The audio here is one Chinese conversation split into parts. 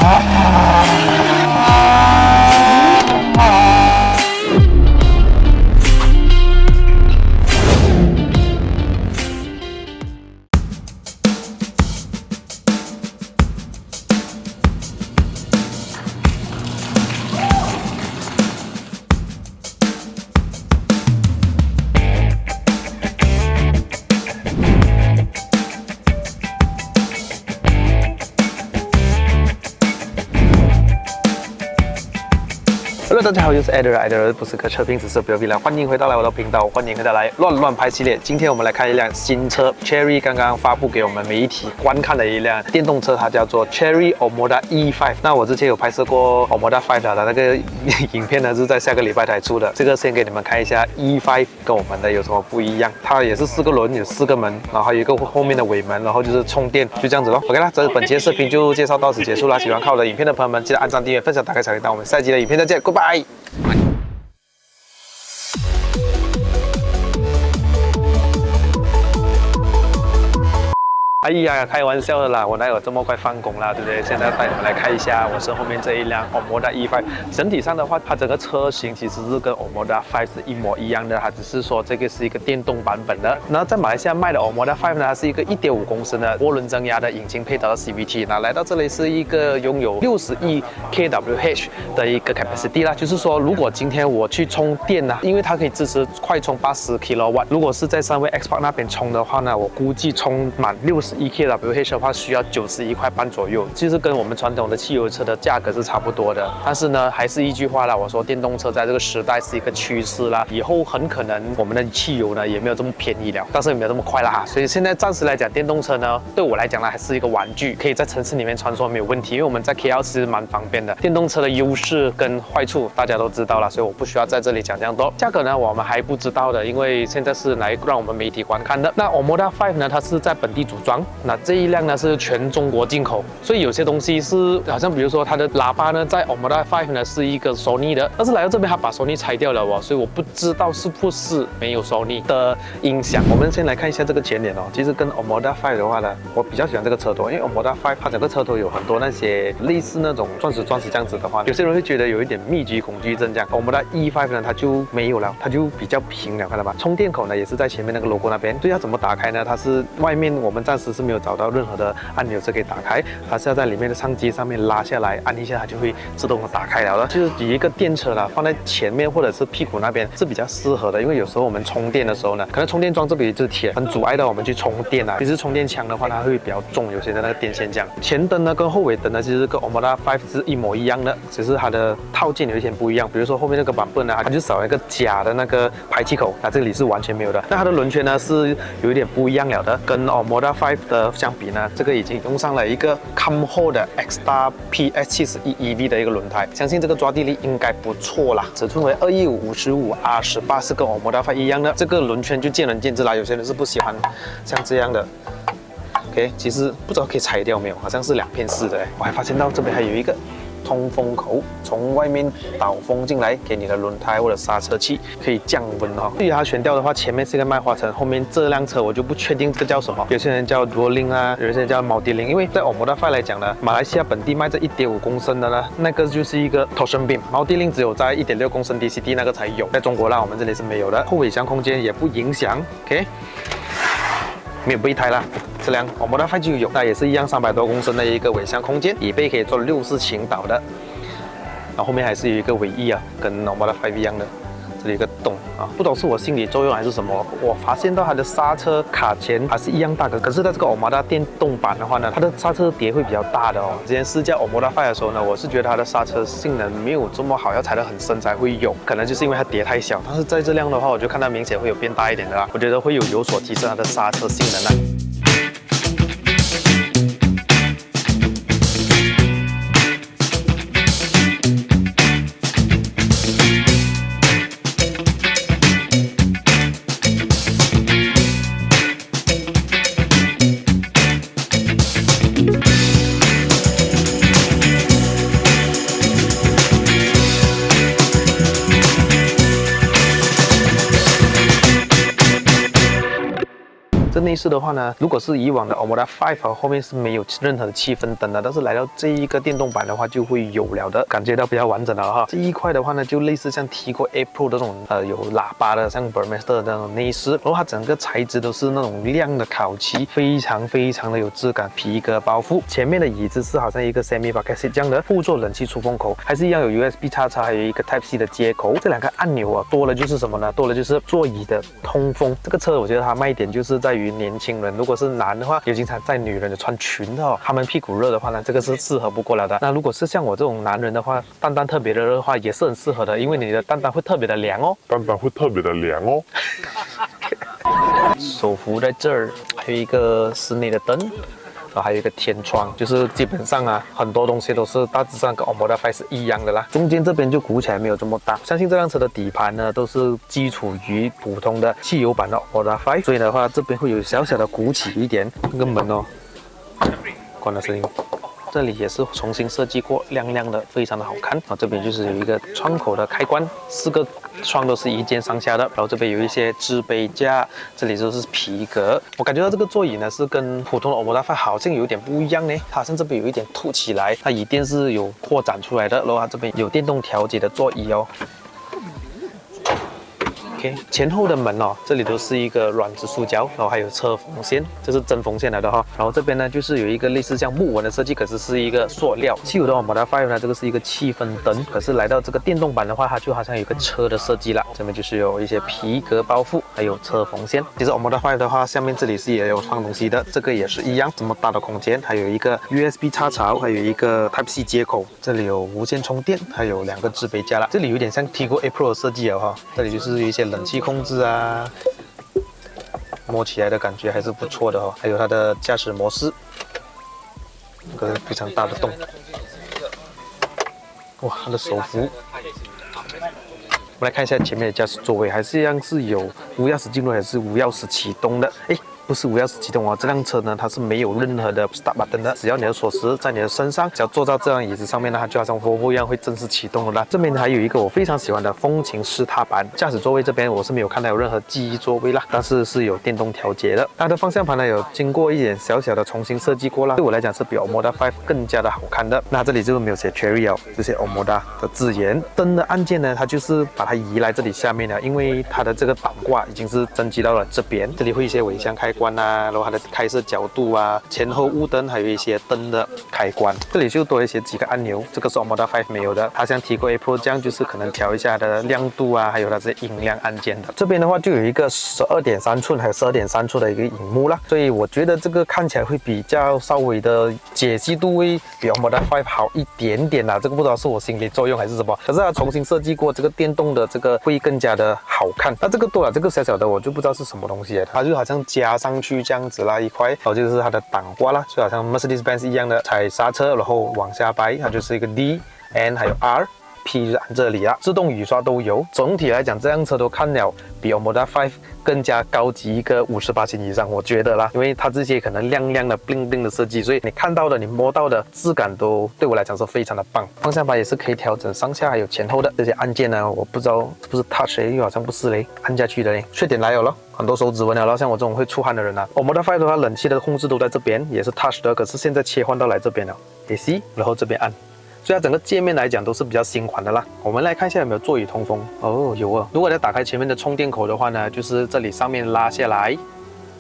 Hello， 大家好，我是 Eder， 不是个车评，只是不要逼了。欢迎回到我的频道，欢迎回到来乱拍系列。今天我们来看一辆新车 ，Chery 刚刚发布给我们媒体观看的一辆电动车，它叫做 Chery Omoda E5。那我之前有拍摄过 Omoda 5的那个影片呢，是在下个礼拜才出的。这个先给你们看一下 E5 跟我们的有什么不一样。它也是4个轮，有4个门，然后还有一个后面的尾门，然后就是充电，就这样子咯。OK 啦，这本期的视频就介绍到此结束啦。喜欢看我的影片的朋友们，记得按赞、订阅、分享、打开小铃铛。我们下期的影片再见 ，Goodbye。哎呀，开玩笑的啦，我哪有这么快放工啦，对不对？现在带你们来看一下我身后面这一辆 Omoda E5。整体上的话，它整个车型其实是跟 Omoda 5是一模一样的，它只是说这个是一个电动版本的。然后在马来西亚卖的 Omoda 5呢，它是一个1.5公升的涡轮增压的引擎配套的 CVT。那来到这里是一个拥有61 kWh 的一个 capacity 啦，就是说如果今天我去充电呢，因为它可以支持快充80 kW， 如果是在三位 Xpark 那边充的话呢，我估计充满61 kWh 的话需要91块半左右，其实跟我们传统的汽油车的价格是差不多的。但是呢，还是一句话啦，我说电动车在这个时代是一个趋势啦，以后很可能我们的汽油呢也没有这么便宜了，但是也没有这么快啦哈。所以现在暂时来讲，电动车呢对我来讲呢还是一个玩具，可以在城市里面穿梭没有问题，因为我们在 KL 其实蛮方便的。电动车的优势跟坏处大家都知道了，所以我不需要在这里讲这样多。价格呢我们还不知道的，因为现在是来让我们媒体观看的。那 Omoda 5呢，它是在本地组装。那这一辆呢是全中国进口，所以有些东西是好像比如说它的喇叭呢，在 Omoda 5呢是一个 Sony 的，但是来到这边它把 Sony 拆掉了哦，所以我不知道是不是没有 Sony 的音响。我们先来看一下这个前脸哦，其实跟 Omoda 5的话呢，我比较喜欢这个车头，因为 Omoda 5它整个车头有很多那些类似那种钻石这样子的话，有些人会觉得有一点密集恐惧症这样。Omoda E5 呢它就没有了，它就比较平了，看到吧？充电口呢也是在前面那个 logo 那边，所以要怎么打开呢？它是外面我们暂时是没有找到任何的按钮是可以打开，它是要在里面的相机上面拉下来，按一下它就会自动的打开了的。就是以一个电车啦，放在前面或者是屁股那边是比较适合的，因为有时候我们充电的时候呢，可能充电桩这里就是铁，很阻碍到我们去充电啊。其实充电枪的话，它会比较重，有些的那个电线这样。前灯呢跟后尾灯呢，其实跟 Omoda 5是一模一样的，只是它的套件有一点不一样。比如说后面那个版本呢，它就少了一个假的那个排气口，那这里是完全没有的。那它的轮圈呢是有一点不一样了的，跟 Omoda 5的相比呢，这个已经用上了一个 Camho 的 X-Star PS71 EV 的一个轮胎，相信这个抓地力应该不错啦。尺寸为215/55R18，是跟 Omoda 5一样的。这个轮圈就见仁见智啦，有些人是不喜欢像这样的。OK， 其实不知道可以拆掉没有，好像是2片式的。我还发现到这边还有一个通风口，从外面导风进来给你的轮胎或者刹车器，可以降温哈。至于它悬吊的话，前面是一个麦花臣，后面这辆车我就不确定这个叫什么，有些人叫 Duoling 啊，有些人叫 Multilink。因为在 Omoda 5来讲呢，马来西亚本地卖这1.5公升的呢，那个就是一个 Torsion Beam，Multilink 只有在1.6公升 DCT 那个才有，在中国啦，我们这里是没有的。后尾箱空间也不影响 ，OK。没有备胎啦，这辆 Omoda 5就有，那也是一样300多公升的一个尾箱空间，椅背可以做64倾倒的，然后后面还是有一个尾翼啊，跟 Omoda 5一样的，这里有一个洞啊，不懂是我心理作用还是什么，我发现到它的刹车卡钳还是一样大个，可是在这个 Omoda 电动版的话呢，它的刹车碟会比较大的哦。之前试驾 Omoda 5的时候呢，我是觉得它的刹车性能没有这么好，要踩得很深才会有，可能就是因为它碟太小，但是在这辆的话，我就看到明显会有变大一点的啦，我觉得会有所提升它的刹车性能啊。这这内饰的话呢，如果是以往的 Omoda 5后面是没有任何的气氛灯的，但是来到这一个电动版的话就会有了的，感觉到比较完整了哈。这一块的话呢，就类似像 Tigo A Pro 的这种有喇叭的，像 Burmester 的那种内饰，然后它整个材质都是那种亮的烤漆，非常的有质感，皮革包覆。前面的椅子是好像一个 semi bucket 这样的，后座冷气出风口，还是一样有 USB 插插，还有一个 Type C 的接口。这两个按钮啊，多了就是什么呢？多了就是座椅的通风。这个车我觉得它卖点就是在于年轻人，如果是男的话，尤其在女人的穿裙的哦，他们屁股热的话呢，这个是适合不过了的。那如果是像我这种男人的话，蛋蛋特别的热的话，也是很适合的，因为你的蛋蛋会特别的凉哦，蛋蛋会特别的凉哦。手扶在这儿，还有一个室内的灯。然后还有一个天窗，就是基本上啊，很多东西都是大致上跟 Omoda 5是一样的啦。中间这边就鼓起来没有这么大，相信这辆车的底盘呢都是基础于普通的汽油版的 Omoda 5，所以的话这边会有小小的鼓起一点。那个门哦，关了声音。这里也是重新设计过，亮亮的，非常的好看。然后这边就是有一个窗口的开关，4个窗都是一键上下的。然后这边有一些置杯架，这里就是皮革。我感觉到这个座椅呢是跟普通的 Omoda 5好像有点不一样呢，它好像这边有一点凸起来，它椅垫是有扩展出来的。然后它这边有电动调节的座椅哦。OK， 前后的门哦，这里都是一个软质塑胶，然后还有车缝线，这是真缝线来的哈。然后这边呢，就是有一个类似像木纹的设计，可是是一个塑料。汽油的 Omoda 5呢，这个是一个气氛灯，可是来到这个电动版的话，它就好像有一个车的设计了。这边就是有一些皮革包覆，还有车缝线。其实 Omoda 5的话，下面这里是也有放东西的，这个也是一样，这么大的空间，还有一个 USB 插槽，还有一个 Type C 接口，这里有无线充电，还有2个置杯架了。这里有点像 Tigo A Pro 的设计了哈，这里就是有一些冷气控制啊，摸起来的感觉还是不错的哦。还有它的驾驶模式，一个非常大的洞。哇，它的手扶。我们来看一下前面的驾驶座位，还是一样是有无钥匙进入，还是无钥匙启动的。哎。不是无钥匙启动哦，这辆车呢它是没有任何的 start button 的，只要你的锁匙在你的身上，只要坐到这辆椅子上面呢，它就好像 Volvo 一样会正式启动的啦。这边还有一个我非常喜欢的风琴式踏板，驾驶座位这边我是没有看到有任何记忆座位啦，但是是有电动调节的。它的方向盘呢有经过一点小小的重新设计过啦，对我来讲是比 Omoda 5更加的好看的。那这里就是没有写 Cherry 哦，这些 Omoda 的字眼。灯的按键呢，它就是把它移来这里下面了，因为它的这个挡挂已经是升级到了这边，这里会有一些尾箱开关啊，然后它的开摄角度啊，前后雾灯，还有一些灯的开关。这里就多一些几个按钮，这个是 Omoda 5没有的。它像Tigo A Pro这样，就是可能调一下它的亮度啊，还有它这些音量按键的。这边的话就有一个12.3寸还有12.3寸的一个荧幕啦，所以我觉得这个看起来会比较稍微的解析度会比 Omoda 5好一点点啦。这个不知道是我心理作用还是什么，可是它重新设计过这个电动的这个会更加的好看。那这个多了，这个小小的我就不知道是什么东西，它就好像加上去这样子啦一块，然后就是它的挡挂啦，就好像 Mercedes-Benz 一样的踩刹车，然后往下掰，它就是一个 D、N 还有 R。P 就是按这里啊，自动雨刷都有。总体来讲，这辆车都看了比 Omoda 5更加高级一个58%以上，我觉得啦，因为它这些可能亮亮的 bling bling 的设计，所以你看到的、你摸到的质感都对我来讲是非常的棒。方向盘也是可以调整上下还有前后的，这些按键呢，我不知道是不是 touch 又好像不是嘞，按下去的嘞。缺点来了咯，很多手指纹了咯，像我这种会出汗的人啊。Omoda 5的话，冷气的控制都在这边，也是 touch 的，可是现在切换到来这边了 ，AC， 然后这边按。所以它整个界面来讲都是比较新款的啦。我们来看一下有没有座椅通风哦，有啊。如果要打开前面的充电口的话呢，就是这里上面拉下来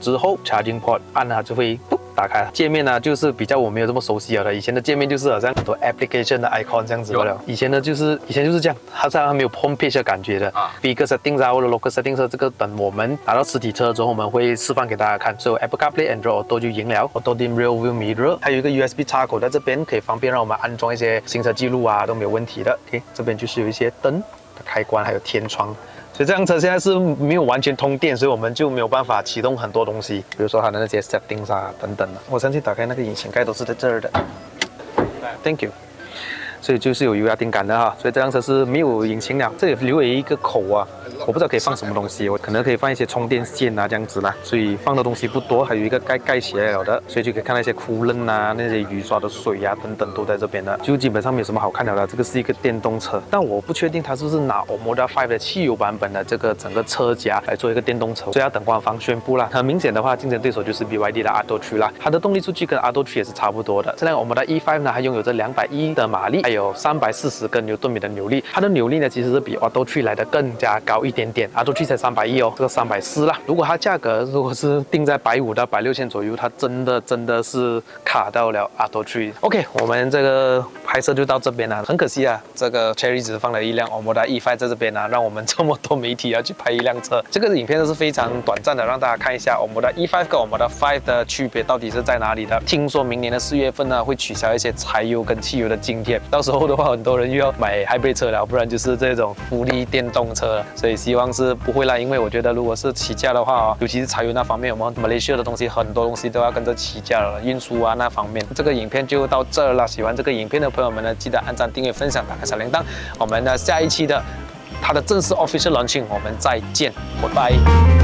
之后 ，charging port 按它就会打开了。界面呢就是比较我没有这么熟悉了的，以前的界面就是好像很多 application 的 icon 这样子的。以前就是这样，它还没有 homepage 的感觉的。Vehicle settings 啊或者 local settings 这个等我们拿到实体车之后，我们会示范给大家看。所以 Apple CarPlay、Android Auto 就赢了 ，Auto Dim Rear View Mirror， 还有一个 USB 插口在这边，可以方便让我们安装一些行车记录啊都没有问题的。OK， 这边就是有一些灯的开关，还有天窗。所以这辆车现在是没有完全通电，所以我们就没有办法启动很多东西，比如说它的那些 settings 啊等等的。我相信打开那个引擎盖都是在这儿的。Thank you。所以就是有油压顶杆的哈，所以这辆车是没有引擎了，这里留有一个口啊，我不知道可以放什么东西，我可能可以放一些充电线啊这样子啦，所以放的东西不多，还有一个盖起来了的，所以就可以看那些窟窿啊，那些雨刷的水啊等等都在这边的，就基本上没有什么好看的了。这个是一个电动车，但我不确定它是不是拿 Omoda 5的汽油版本的这个整个车架来做一个电动车，所以要等官方宣布啦。很明显的话，竞争对手就是 BYD 的 Atto 3啦，它的动力数据跟 Atto 3也是差不多的。这辆 Omoda E5 呢，它拥有着210的马力，还有340根牛顿米的扭力，它的扭力呢其实是比 Atto 3来的更加高一点点，Atto 3才310哦，这个340啦。如果它价格如果是定在150到16000左右，它真的是卡到了 Atto 3。OK， 我们这个拍摄就到这边了，很可惜啊，这个 Cherry 只放了一辆 Omoda E5 在这边啊，让我们这么多媒体要去拍一辆车。这个影片都是非常短暂的，让大家看一下 Omoda E5 跟 Omoda 5的区别到底是在哪里的。听说明年的4月份呢，会取消一些柴油跟汽油的津贴，到时候的话，很多人又要买hybrid车了，不然就是这种福利电动车了。所以希望是不会啦，因为我觉得如果是起价的话，尤其是柴油那方面，我们马来西亚的东西很多东西都要跟着起价了，运输啊那方面。这个影片就到这了，喜欢这个影片的朋友们呢，记得按赞、订阅、分享、打开小铃铛。我们呢下一期的它的正式 official launching，我们再见，拜拜。